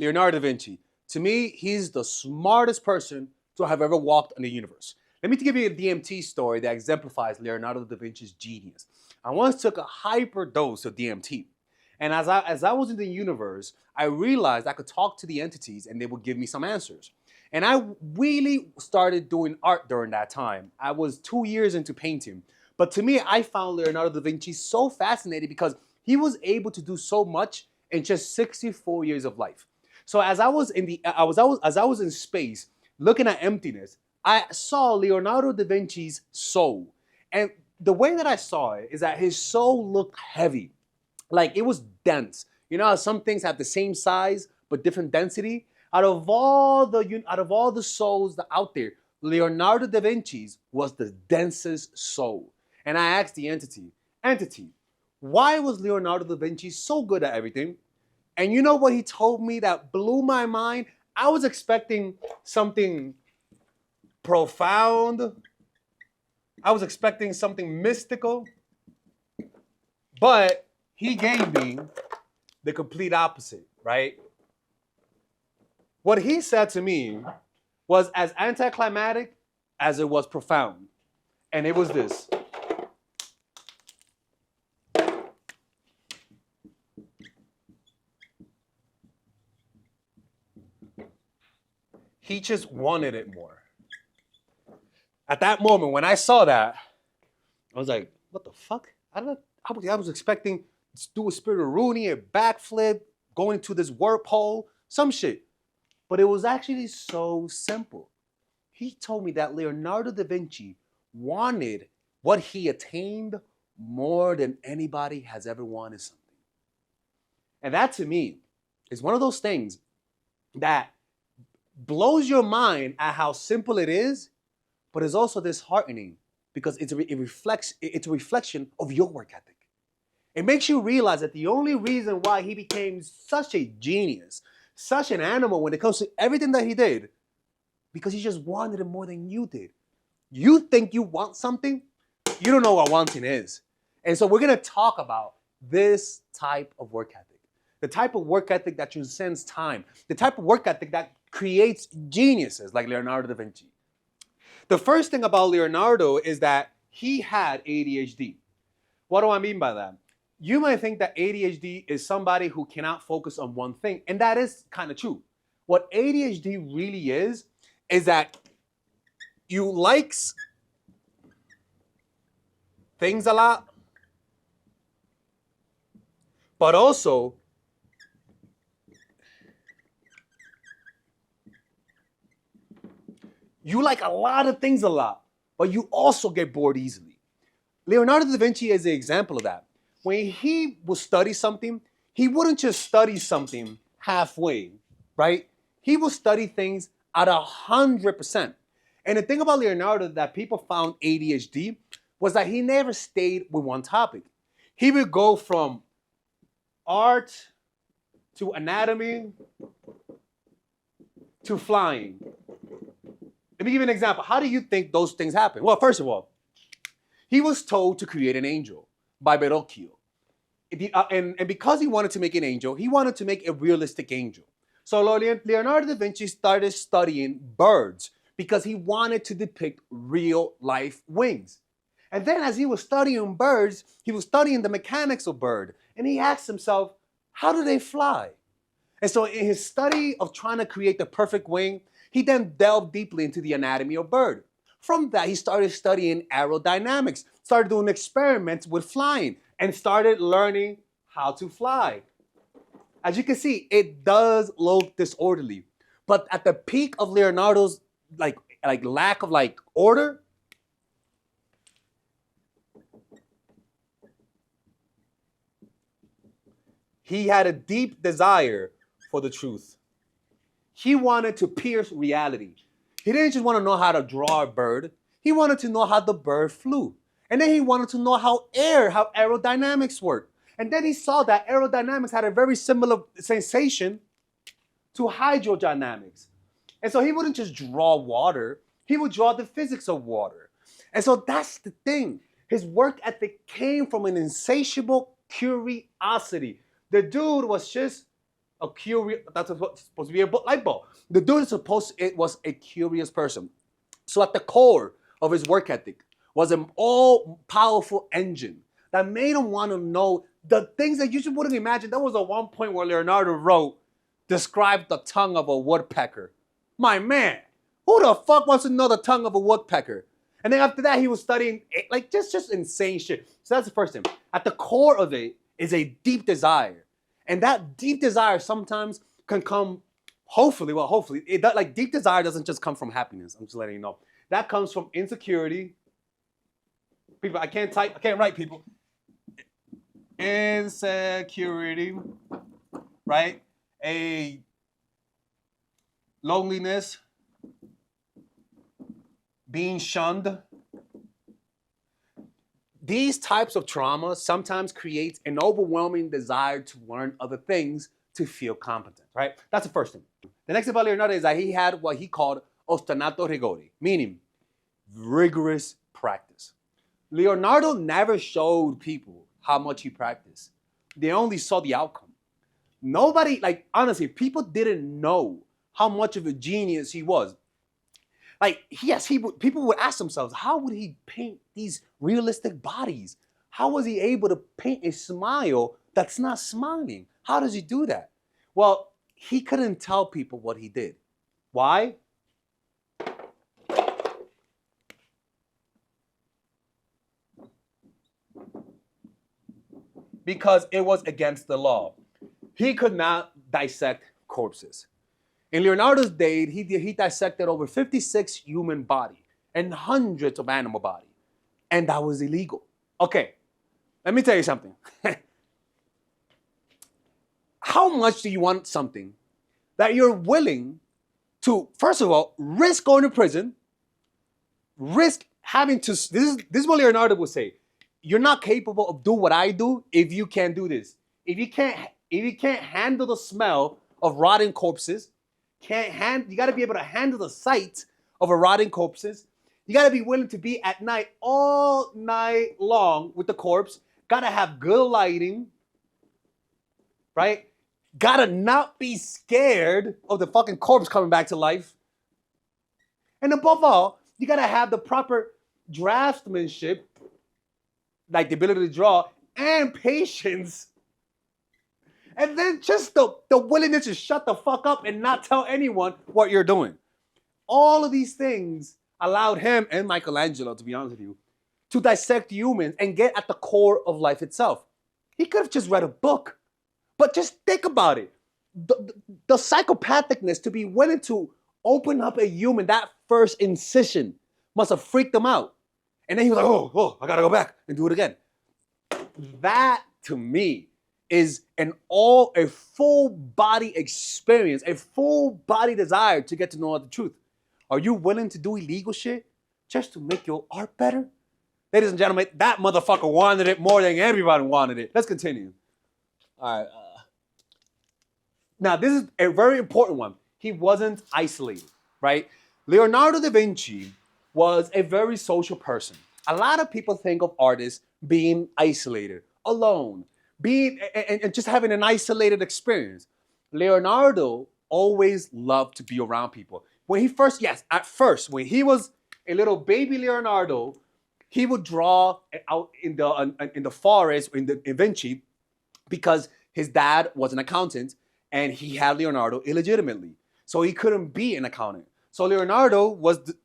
Leonardo da Vinci. To me, he's the smartest person to have ever walked in the universe. Let me give you a DMT story that exemplifies Leonardo da Vinci's genius. I once took a hyper dose of DMT. And as I was in the universe, I realized I could talk to the entities and they would give me some answers. And I really started doing art during that time. I was 2 years into painting. But to me, I found Leonardo da Vinci so fascinating because he was able to do so much in just 64 years of life. So as I was in space, looking at emptiness, I saw Leonardo da Vinci's soul. And the way that I saw it is that his soul looked heavy, like it was dense. You know how some things have the same size but different density? Out of all the souls that out there, Leonardo da Vinci's was the densest soul. And I asked the entity, why was Leonardo da Vinci so good at everything? And you know what he told me that blew my mind? I was expecting something profound. I was expecting something mystical. But he gave me the complete opposite, right? What he said to me was as anticlimactic as it was profound. And it was this. He just wanted it more. At that moment, when I saw that, I was like, what the fuck? I was expecting to do a spirit of Rooney, a backflip, going into this warp hole, some shit. But it was actually so simple. He told me that Leonardo da Vinci wanted what he attained more than anybody has ever wanted something. And that to me is one of those things that blows your mind at how simple it is, but is also disheartening because it's a reflection of your work ethic. It makes you realize that the only reason why he became such a genius, such an animal when it comes to everything that he did, because he just wanted it more than you did. You think you want something, you don't know what wanting is. And so we're gonna talk about this type of work ethic. The type of work ethic that transcends time. The type of work ethic that creates geniuses like Leonardo da Vinci. The first thing about Leonardo is that he had ADHD. What do I mean by that? You might think that ADHD is somebody who cannot focus on one thing, and that is kind of true. What ADHD really is that you like things a lot, but also you like a lot of things a lot, but you also get bored easily. Leonardo da Vinci is an example of that. When he would study something, he wouldn't just study something halfway, right? He would study things at 100%. And the thing about Leonardo that people found ADHD was that he never stayed with one topic. He would go from art to anatomy to flying. Let me give you an example. How do you think those things happen? Well, first of all, he was told to create an angel by Verrocchio. And because he wanted to make an angel, he wanted to make a realistic angel. So Leonardo da Vinci started studying birds because he wanted to depict real life wings. And then as he was studying birds, he was studying the mechanics of bird. And he asked himself, how do they fly? And so in his study of trying to create the perfect wing, he then delved deeply into the anatomy of bird. From that, he started studying aerodynamics, started doing experiments with flying, and started learning how to fly. As you can see, it does look disorderly. But at the peak of Leonardo's lack of order, he had a deep desire for the truth. He wanted to pierce reality. He didn't just want to know how to draw a bird. He wanted to know how the bird flew. And then he wanted to know how aerodynamics worked. And then he saw that aerodynamics had a very similar sensation to hydrodynamics. And so he wouldn't just draw water. He would draw the physics of water. And so that's the thing. His work ethic came from an insatiable curiosity. The dude was just That's supposed to be a light bulb. The dude it was a curious person. So at the core of his work ethic was an all-powerful engine that made him want to know the things that you just wouldn't imagine. There was a one point where Leonardo described the tongue of a woodpecker. My man, who the fuck wants to know the tongue of a woodpecker? And then after that, he was studying like just insane shit. So that's the first thing. At the core of it is a deep desire. And that deep desire sometimes can come, hopefully, deep desire doesn't just come from happiness. I'm just letting you know. That comes from insecurity. People, I can't write, people. Insecurity, right? A loneliness, being shunned. These types of trauma sometimes create an overwhelming desire to learn other things to feel competent, right? That's the first thing. The next thing about Leonardo is that he had what he called ostinato rigore, meaning rigorous practice. Leonardo never showed people how much he practiced. They only saw the outcome. Nobody, like, honestly, people didn't know how much of a genius he was. Like, yes, people would ask themselves, how would he paint these realistic bodies? How was he able to paint a smile that's not smiling? How does he do that? Well, he couldn't tell people what he did. Why? Because it was against the law. He could not dissect corpses. In Leonardo's day, he dissected over 56 human body and hundreds of animal body. And that was illegal. Okay, let me tell you something. How much do you want something that you're willing to, first of all, risk going to prison, risk having to, this is what Leonardo would say. You're not capable of doing what I do if you can't do this. If you can't handle the smell of rotting corpses, you got to be able to handle the sight of a rotting corpses. You got to be willing to be at night all night long with the corpse. Got to have good lighting, right? Got to not be scared of the fucking corpse coming back to life. And above all, you got to have the proper draftsmanship, like the ability to draw, and patience. And then just the willingness to shut the fuck up and not tell anyone what you're doing. All of these things allowed him and Michelangelo, to be honest with you, to dissect humans and get at the core of life itself. He could have just read a book, but just think about it. The psychopathicness to be willing to open up a human, that first incision must have freaked him out. And then he was like, oh, I gotta go back and do it again. That, to me, is a full body experience, a full body desire to get to know the truth. Are you willing to do illegal shit just to make your art better? Ladies and gentlemen, that motherfucker wanted it more than everybody wanted it. Let's continue. All right. Now, this is a very important one. He wasn't isolated, right? Leonardo da Vinci was a very social person. A lot of people think of artists being isolated, alone, and just having an isolated experience. Leonardo always loved to be around people. When he was a little baby Leonardo, he would draw out in the forest in Vinci because his dad was an accountant and he had Leonardo illegitimately. So he couldn't be an accountant. So Leonardo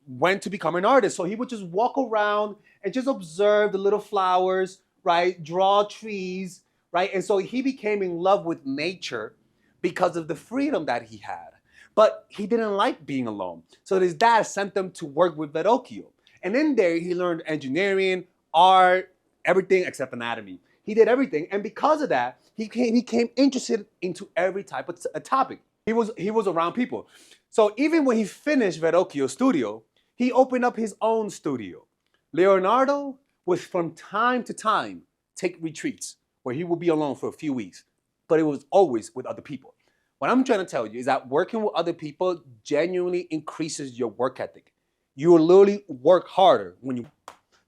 went to become an artist. So he would just walk around and just observe the little flowers, right? Draw trees, right? And so he became in love with nature because of the freedom that he had. But he didn't like being alone. So his dad sent him to work with Verrocchio. And in there, he learned engineering, art, everything except anatomy. He did everything. And because of that, he became interested into every type of topic. He was around people. So even when he finished Verrocchio's studio, he opened up his own studio. Leonardo would from time to time take retreats where he would be alone for a few weeks, but it was always with other people. What I'm trying to tell you is that working with other people genuinely increases your work ethic. You will literally work harder when you.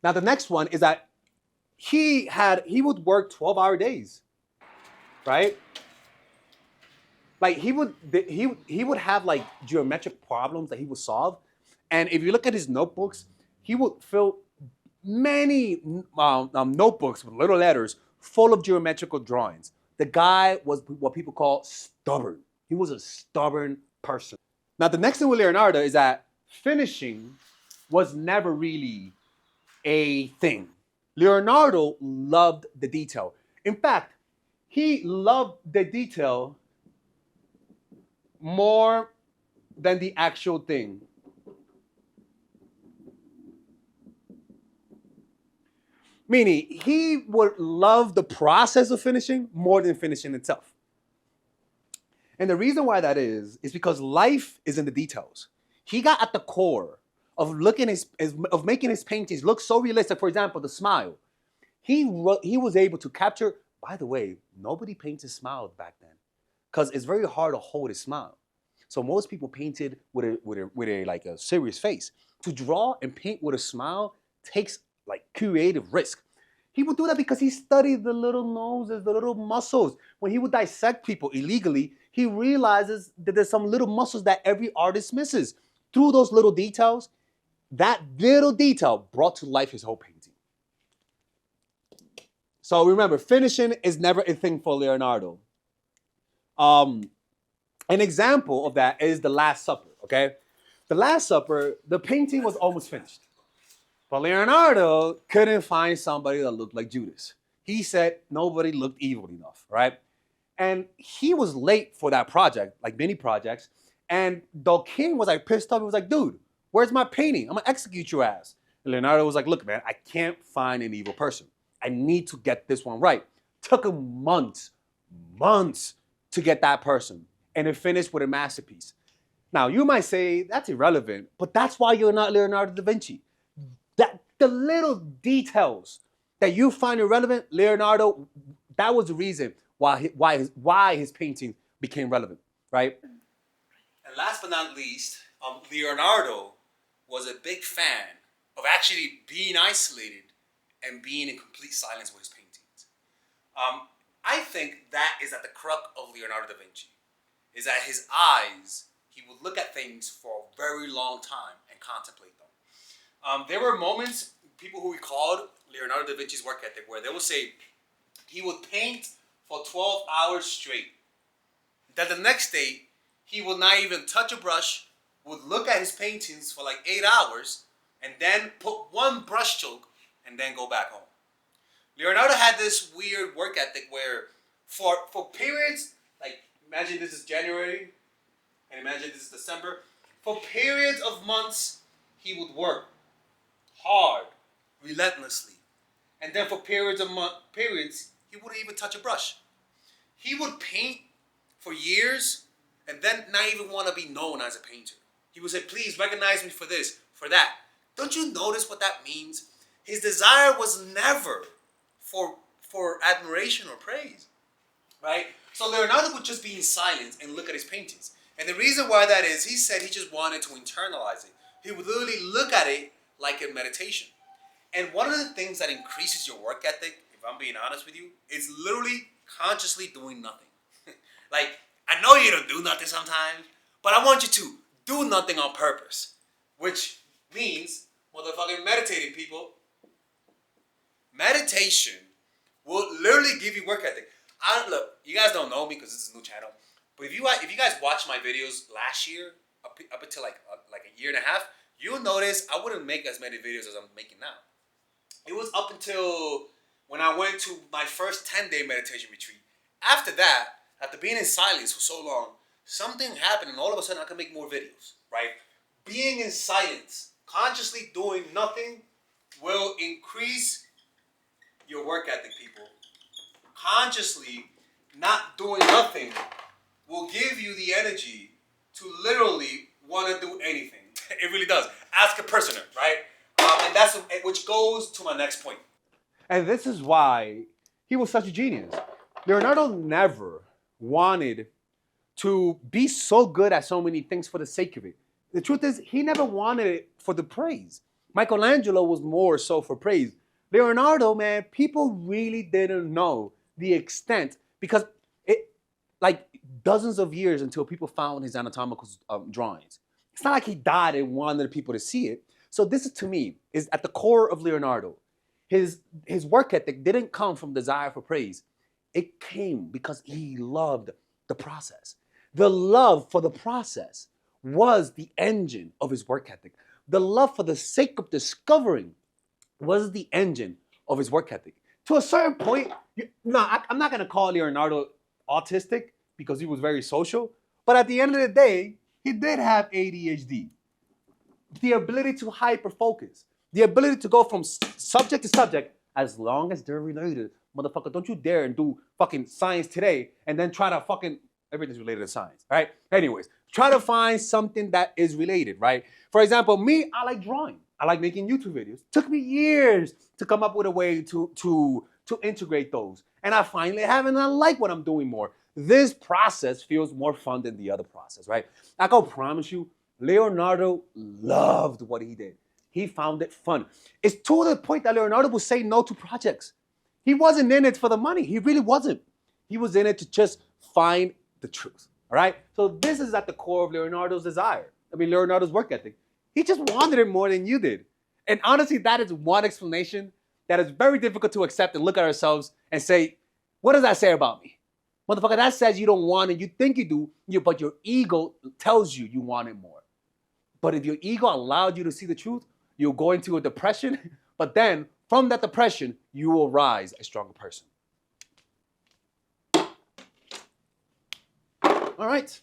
Now the next one is that he would work 12-hour days, right? Like he would have like geometric problems that he would solve, and if you look at his notebooks, he would fill many notebooks with little letters full of geometrical drawings. The guy was what people call stubborn. He was a stubborn person. Now the next thing with Leonardo is that finishing was never really a thing. Leonardo loved the detail. In fact, he loved the detail more than the actual thing. Meaning, he would love the process of finishing more than finishing itself. And the reason why that is because life is in the details. He got at the core of of making his paintings look so realistic. For example, the smile. He was able to capture. By the way, nobody painted smiles back then, because it's very hard to hold a smile. So most people painted with a like a serious face. To draw and paint with a smile takes like creative risk. He would do that because he studied the little noses, the little muscles. When he would dissect people illegally, he realizes that there's some little muscles that every artist misses. Through those little details, that little detail brought to life his whole painting. So remember, finishing is never a thing for Leonardo. An example of that is The Last Supper, okay? The Last Supper, the painting was almost finished. But Leonardo couldn't find somebody that looked like Judas. He said nobody looked evil enough, right? And he was late for that project, like many projects. And the king was like pissed off. He was like, dude, where's my painting? I'm gonna execute your ass. And Leonardo was like, look, man, I can't find an evil person. I need to get this one right. Took him months to get that person. And it finished with a masterpiece. Now, you might say that's irrelevant, but that's why you're not Leonardo da Vinci. That the little details that you find irrelevant, Leonardo, that was the reason why his painting became relevant, right? And last but not least, Leonardo was a big fan of actually being isolated and being in complete silence with his paintings. I think that is at the crux of Leonardo da Vinci, is that his eyes, he would look at things for a very long time and contemplate them. There were moments, people who recalled Leonardo da Vinci's work ethic, where they would say he would paint for 12 hours straight. Then the next day, he would not even touch a brush, would look at his paintings for like 8 hours, and then put one brush stroke, and then go back home. Leonardo had this weird work ethic where for periods, like imagine this is January, and imagine this is December, for periods of months, he would work hard, relentlessly. And then for periods, he wouldn't even touch a brush. He would paint for years and then not even want to be known as a painter. He would say, please recognize me for this, for that. Don't you notice what that means? His desire was never for admiration or praise, right? So Leonardo would just be in silence and look at his paintings. And the reason why that is, he said he just wanted to internalize it. He would literally look at it like a meditation. And one of the things that increases your work ethic, if I'm being honest with you, is literally consciously doing nothing. Like, I know you don't do nothing sometimes, but I want you to do nothing on purpose. Which means, motherfucking meditating, people. Meditation will literally give you work ethic. Look, you guys don't know me because this is a new channel, but if you guys watched my videos last year, up until like a year and a half, you'll notice I wouldn't make as many videos as I'm making now. It was up until when I went to my first 10-day meditation retreat. After that, after being in silence for so long, something happened and all of a sudden I could make more videos, right? Being in silence, consciously doing nothing will increase your work ethic, people. Consciously not doing nothing will give you the energy to literally want to do anything. It really does. Ask a personer, right? And that's which goes to my next point. And this is why he was such a genius. Leonardo never wanted to be so good at so many things for the sake of it. The truth is, he never wanted it for the praise. Michelangelo was more so for praise. Leonardo, man, people really didn't know the extent because dozens of years until people found his anatomical drawings. It's not like he died and wanted people to see it. So this is, to me, is at the core of Leonardo. His work ethic didn't come from desire for praise. It came because he loved the process. The love for the process was the engine of his work ethic. The love for the sake of discovering was the engine of his work ethic. To a certain point, I'm not going to call Leonardo autistic because he was very social, but at the end of the day, he did have ADHD. The ability to hyper-focus, the ability to go from subject to subject as long as they're related. Motherfucker, don't you dare and do fucking science today and then try to fucking, everything's related to science, right? Anyways, try to find something that is related, right? For example, me, I like drawing. I like making YouTube videos. Took me years to come up with a way to integrate those. And I finally have, and I like what I'm doing more. This process feels more fun than the other process, right? I can promise you, Leonardo loved what he did. He found it fun. It's to the point that Leonardo would say no to projects. He wasn't in it for the money. He really wasn't. He was in it to just find the truth, all right? So this is at the core of Leonardo's desire. Leonardo's work ethic. He just wanted it more than you did. And honestly, that is one explanation that is very difficult to accept and look at ourselves and say, what does that say about me? Motherfucker, that says you don't want it. You think you do, but your ego tells you you want it more. But if your ego allowed you to see the truth, you'll go into a depression. But then from that depression, you will rise a stronger person. All right.